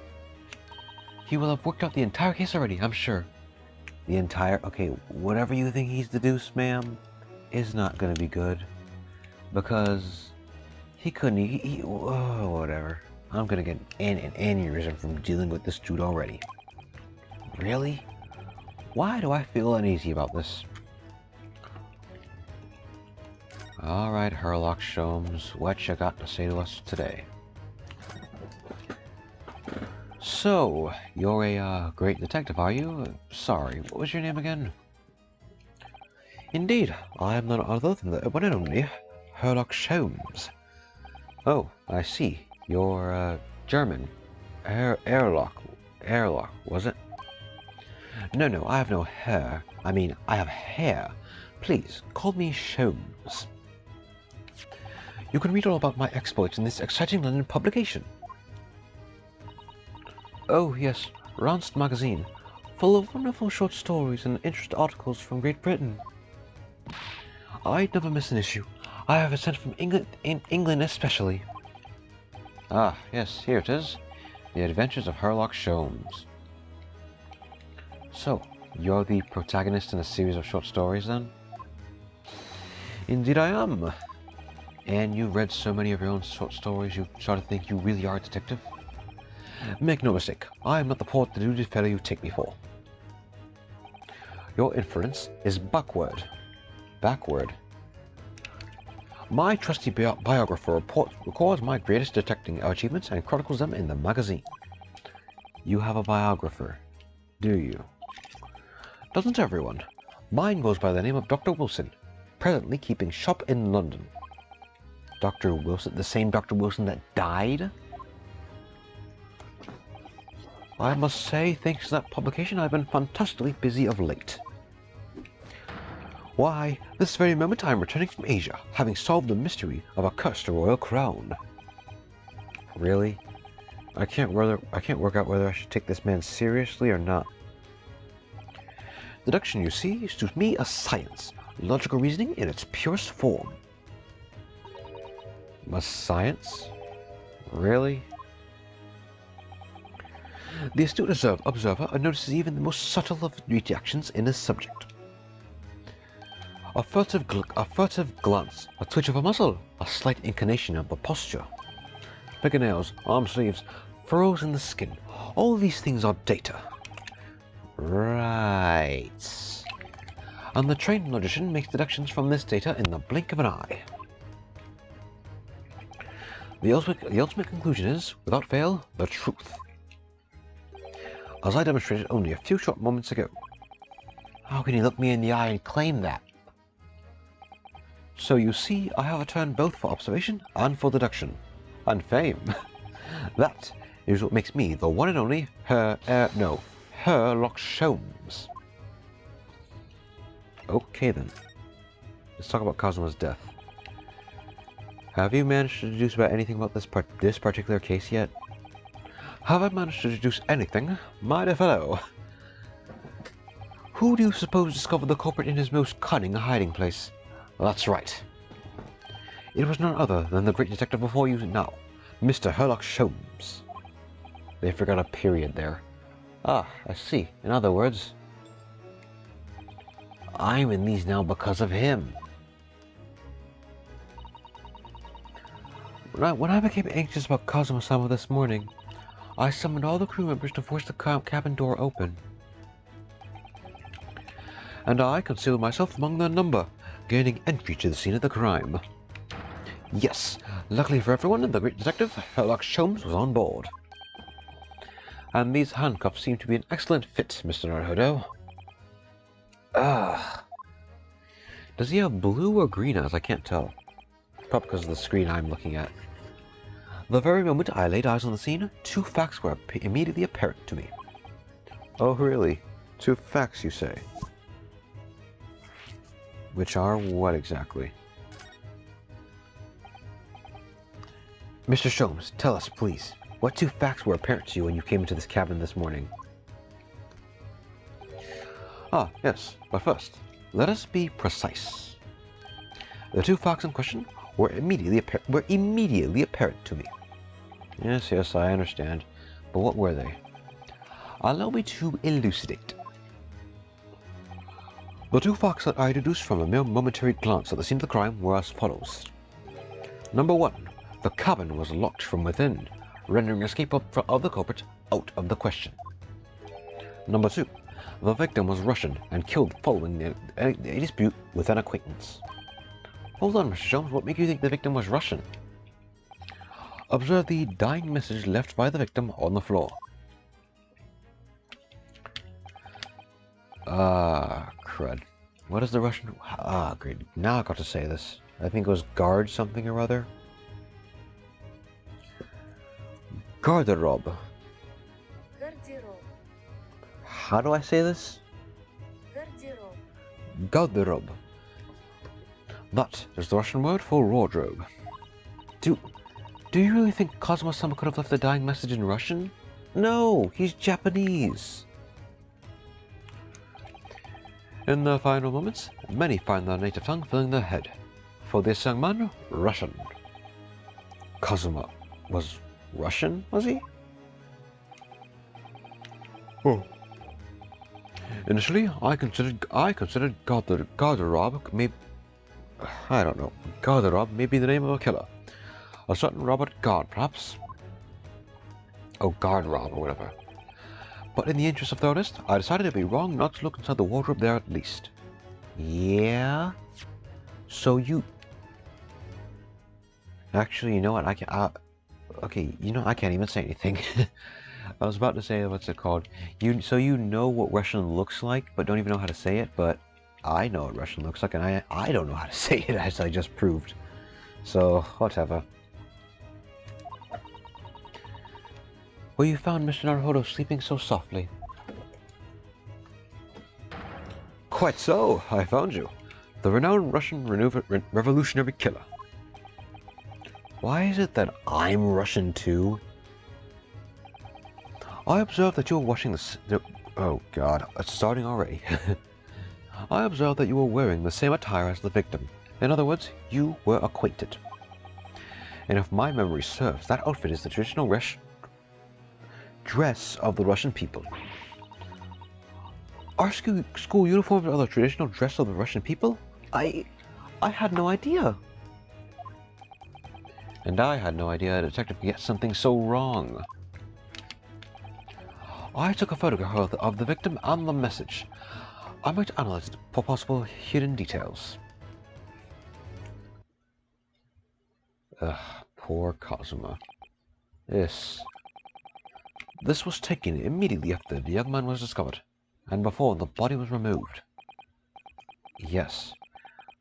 He will have worked out the entire case already, I'm sure. The entire... Okay, whatever you think he's deduced, ma'am, is not going to be good. Because he couldn't... oh, whatever. I'm going to get an aneurysm from dealing with this dude already. Really? Why do I feel uneasy about this? Alright, Sherlock Sholmes, what you got to say to us today? So, you're a great detective, are you? Sorry, what was your name again? Indeed, I am none other than the one and only Sherlock Sholmes. Oh, I see. You're, German. Airlock, was it? No, I have no hair. I mean, I have hair, Please, call me Sholmes. You can read all about my exploits in this exciting London publication. Oh yes, Roundst magazine, full of wonderful short stories and interesting articles from Great Britain. I'd never miss an issue. I have it sent from England especially. Ah, yes, here it is. The Adventures of Sherlock Sholmes. So, you're the protagonist in a series of short stories then? Indeed I am. And you've read so many of your own short stories you start to think you really are a detective? Make no mistake, I am not the poor-deluded fellow you take me for. Your inference is backward. Backward? My trusty biographer records my greatest detecting achievements and chronicles them in the magazine. You have a biographer, do you? Doesn't everyone? Mine goes by the name of Dr. Wilson, presently keeping shop in London. Dr. Wilson, the same Dr. Wilson that died? I must say, thanks to that publication, I've been fantastically busy of late. Why, this very moment I am returning from Asia, having solved the mystery of a cursed royal crown. Really? I can't work out whether I should take this man seriously or not. Deduction, you see, is to me a science, logical reasoning in its purest form. A science? Really? The astute observer notices even the most subtle of reactions in his subject. A furtive glance, a twitch of a muscle, a slight inclination of the posture. Fingernails, arm sleeves, furrows in the skin. All these things are data. Right. And the trained logician makes deductions from this data in the blink of an eye. The ultimate conclusion is, without fail, the truth. As I demonstrated only a few short moments ago. How can you look me in the eye and claim that? So you see, I have a turn both for observation and for deduction. And fame. That is what makes me the one and only Sherlock Sholmes. Okay then. Let's talk about Cosimo's death. Have you managed to deduce about anything about this particular case yet? Have I managed to deduce anything, my dear fellow? Who do you suppose discovered the culprit in his most cunning hiding place? That's right. It was none other than the great detective before you now, Mr. Sherlock Sholmes. They forgot a period there. Ah, I see. In other words, I'm in these now because of him. When I became anxious about Cosimo-sama this morning, I summoned all the crew members to force the cabin door open. And I concealed myself among their number, gaining entry to the scene of the crime. Yes, luckily for everyone, the great detective, Sherlock Sholmes, was on board. And these handcuffs seem to be an excellent fit, Mr. Naruhodo. Does he have blue or green eyes? I can't tell. Probably because of the screen I'm looking at. The very moment I laid eyes on the scene, two facts were immediately apparent to me. Oh really? Two facts, you say? Which are what exactly? Mr. Sholmes, tell us, please, what two facts were apparent to you when you came into this cabin this morning? Ah, yes, but first, let us be precise. The two facts in question were immediately apparent to me. Yes, I understand. But what were they? Allow me to elucidate. The two facts that I deduced from a mere momentary glance at the scene of the crime were as follows. Number one, the cabin was locked from within, rendering escape of the culprit out of the question. Number two, the victim was Russian and killed following a dispute with an acquaintance. Hold on, Mr. Sholmes, what makes you think the victim was Russian? Observe the dying message left by the victim on the floor. Crud. What is the Russian? Great. Now I got to say this. I think it was guard something or other. Garderobe. How do I say this? Garderobe. That is the Russian word for wardrobe. Do you really think Kazuma-sama could have left a dying message in Russian? No, he's Japanese. In the final moments, many find their native tongue filling their head. For this young man, Russian. Kazuma was Russian, was he? Oh. Initially, I considered Garderob may be the name of a killer. A certain Robert Gard, perhaps. Oh, Garderob or whatever. But in the interest of thoroughness, I decided it'd be wrong not to look inside the wardrobe there at least. Yeah? So you... Actually, you know what, I can't even say anything. I was about to say, what's it called? So you know what Russian looks like, but don't even know how to say it, but I know what Russian looks like, and I don't know how to say it, as I just proved. So, whatever. Well, you found Mr. Naruhodo sleeping so softly. Quite so, I found you. The renowned Russian revolutionary killer. Why is it that I'm Russian too? I observed that you were watching oh god, it's starting already. I observed that you were wearing the same attire as the victim. In other words, you were acquainted. And if my memory serves, that outfit is the traditional dress of the Russian people. Are school uniforms are the traditional dress of the Russian people? I had no idea. And I had no idea a detective could get something so wrong. I took a photograph of the victim and the message. I might analyze it for possible hidden details. Ugh, poor Kazuma. This was taken immediately after the young man was discovered, and before the body was removed. Yes,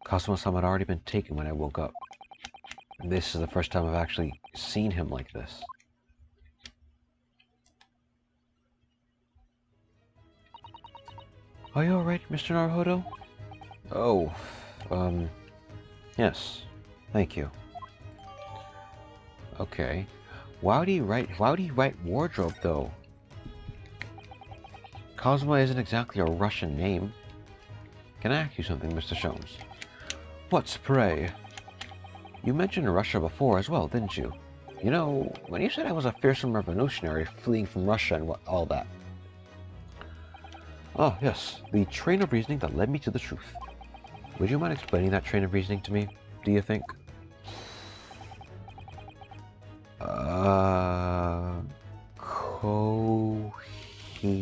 Kazuma-sama had already been taken when I woke up. This is the first time I've actually seen him like this. Are you alright, Mr. Naruhodo? Oh, yes. Thank you. Okay. Why would he write wardrobe, though? Kazuma isn't exactly a Russian name. Can I ask you something, Mr. Jones? What's pray? You mentioned Russia before as well, didn't you? You know, when you said I was a fearsome revolutionary fleeing from Russia and all that. Ah, yes, the train of reasoning that led me to the truth. Would you mind explaining that train of reasoning to me, do you think?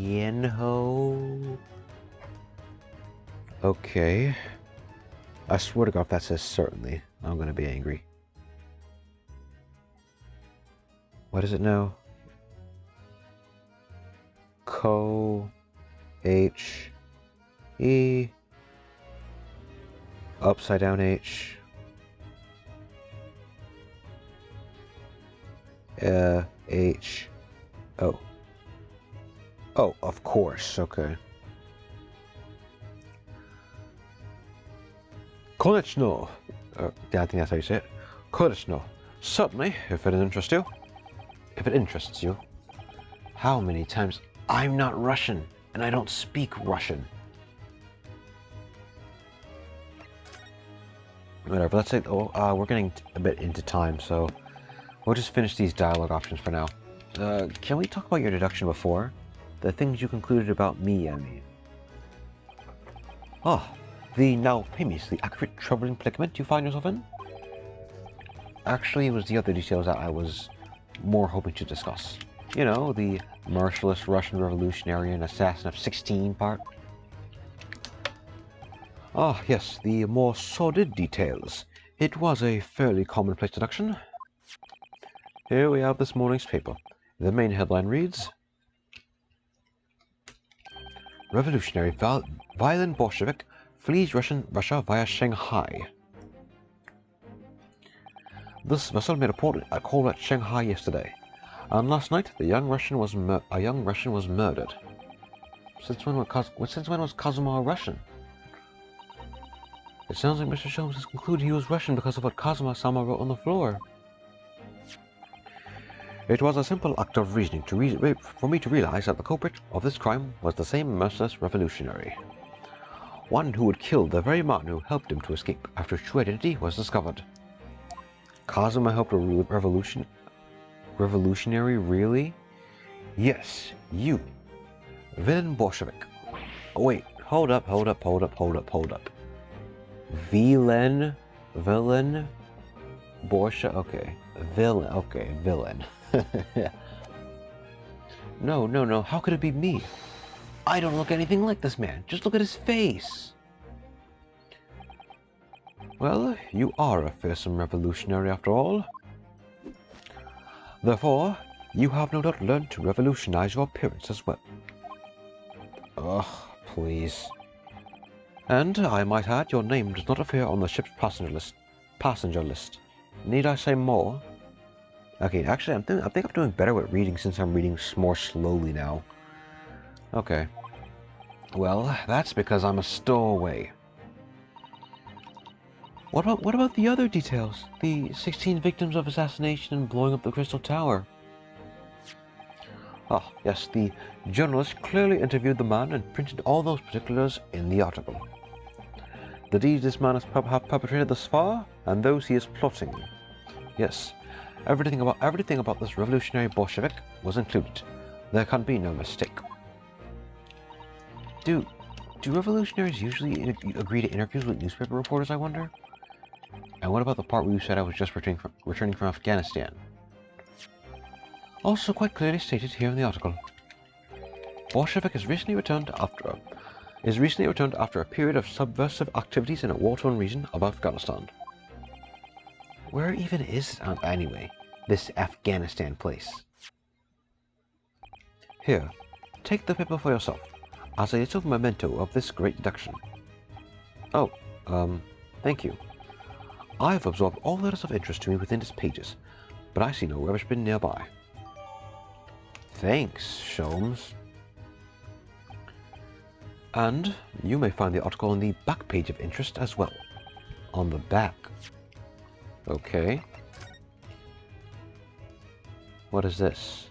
Kohienho? Okay. I swear to God, if that says certainly, I'm gonna be angry. What is it now? H-E upside down H H-O. Oh, of course, okay. Konechno. I think that's how you say it. Konechno. Certainly, if it interests you. If it interests you. How many times? I'm not Russian, and I don't speak Russian. Whatever, let's say, we're getting a bit into time, so we'll just finish these dialogue options for now. Can we talk about your deduction before? The things you concluded about me, I mean. Ah, the now famously accurate troubling predicament you find yourself in? Actually, it was the other details that I was more hoping to discuss. You know, the merciless Russian revolutionary and assassin of 16 part. Ah, yes, the more sordid details. It was a fairly commonplace deduction. Here we have this morning's paper. The main headline reads, Revolutionary violent Bolshevik flees Russia via Shanghai. This vessel made a call at Shanghai yesterday, and last night a young Russian was murdered. Since when was Kazuma a Russian? It sounds like Mr. Sholmes has concluded he was Russian because of what Kazuma-sama wrote on the floor. It was a simple act of reasoning for me to realize that the culprit of this crime was the same merciless revolutionary. One who would kill the very man who helped him to escape after his true identity was discovered. Kazuma helped a revolutionary, really? Yes, you. Villain Bolshevik. Oh, wait, hold up. Villain Borsha, okay. Villain. No, how could it be me? I don't look anything like this man. Just look at his face. Well, you are a fearsome revolutionary after all. Therefore, you have no doubt learned to revolutionize your appearance as well. Ugh, please. And, I might add, your name does not appear on the ship's passenger list. Need I say more? Okay, actually, I think I'm doing better with reading since I'm reading more slowly now. Okay. Well, that's because I'm a stowaway. What about the other details? The 16 victims of assassination and blowing up the Crystal Tower? Ah, yes, the journalist clearly interviewed the man and printed all those particulars in the article. The deeds this man has perpetrated thus far, and those he is plotting. Yes, everything about this revolutionary Bolshevik was included. There can be no mistake. Do revolutionaries usually agree to interviews with newspaper reporters, I wonder? And what about the part where you said I was just returning from Afghanistan? Also quite clearly stated here in the article. Bolshevik is recently returned after a period of subversive activities in a war-torn region of Afghanistan. Where even is it anyway, this Afghanistan place? Here, take the paper for yourself, as a little memento of this great deduction. Oh, thank you. I've absorbed all that is of interest to me within its pages, but I see no rubbish bin nearby. Thanks, Sholmes. And you may find the article on the back page of interest as well. On the back. Okay. What is this?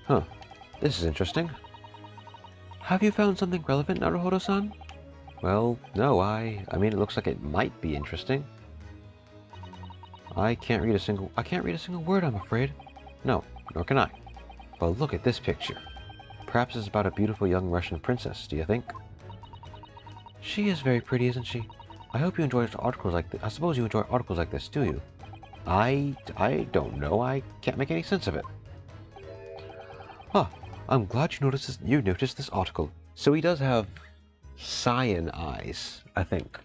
Huh. This is interesting. Have you found something relevant, Naruhodo-san? Well, no, I mean, it looks like it might be interesting. I can't read a single word, I'm afraid. No, nor can I. But look at this picture. Perhaps it's about a beautiful young Russian princess, do you think? She is very pretty, isn't she? I hope you enjoy articles like this. I suppose you enjoy articles like this, do you? I don't know. I can't make any sense of it. Huh. I'm glad you noticed this article. So he does have cyan eyes, I think.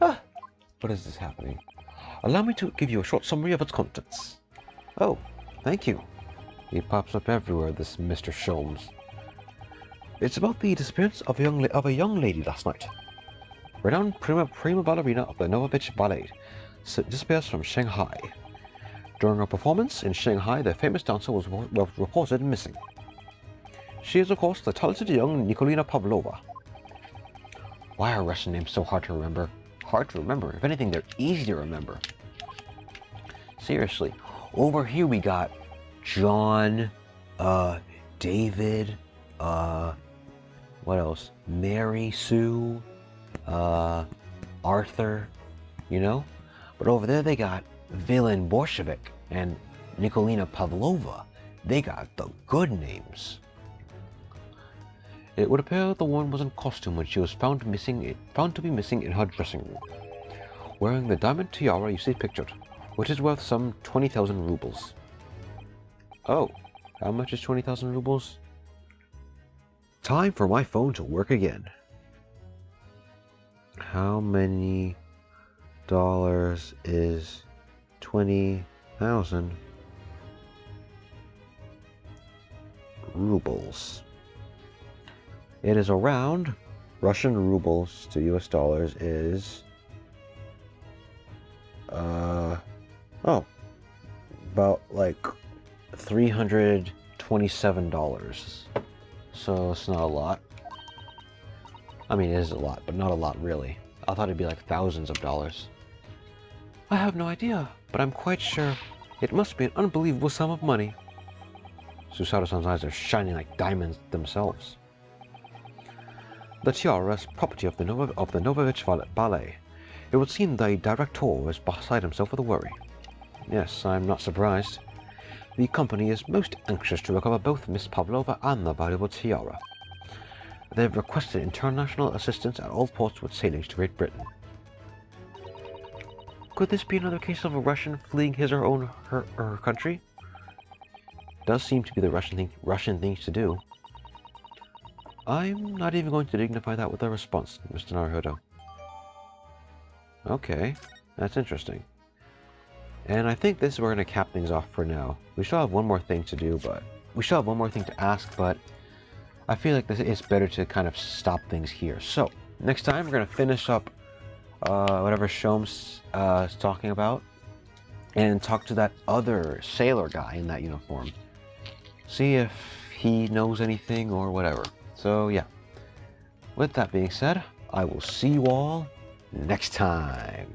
Ah! What is this happening? Allow me to give you a short summary of its contents. Oh, thank you. He pops up everywhere, this Mr. Sholmes. It's about the disappearance of a young lady last night. Renowned prima ballerina of the Novovich Ballet disappears from Shanghai. During a performance in Shanghai, the famous dancer was reported missing. She is, of course, the talented young Nikolina Pavlova. Why are Russian names so hard to remember? Hard to remember? If anything, they're easy to remember. Seriously, over here we got John, David, what else? Mary Sue, Arthur, you know? But over there they got Villain Bolshevik and Nikolina Pavlova. They got the good names. It would appear the woman was in costume when she was found to be missing in her dressing room, wearing the diamond tiara you see pictured, which is worth some 20,000 rubles. Oh, how much is 20,000 rubles? Time for my phone to work again. How many dollars is 20,000 rubles? It is around, Russian rubles to US dollars is, about like $327. So it's not a lot. I mean, it is a lot, but not a lot really. I thought it'd be like thousands of dollars. I have no idea, but I'm quite sure it must be an unbelievable sum of money. Susato-san's eyes are shining like diamonds themselves. The tiara is property of the Novovich Ballet. It would seem the director is beside himself with worry. Yes, I'm not surprised. The company is most anxious to recover both Miss Pavlova and the valuable tiara. They've requested international assistance at all ports with sailings to Great Britain. Could this be another case of a Russian fleeing his or her country? Does seem to be the Russian thing to do. I'm not even going to dignify that with a response, Mr. Naruhodo. Okay, that's interesting. And I think this is where we're going to cap things off for now. We still have one more thing to do, but we still have one more thing to ask, but I feel like it's better to kind of stop things here. So, next time we're going to finish up whatever Shom's talking about, and talk to that other sailor guy in that uniform. See if he knows anything or whatever. So yeah, with that being said, I will see you all next time.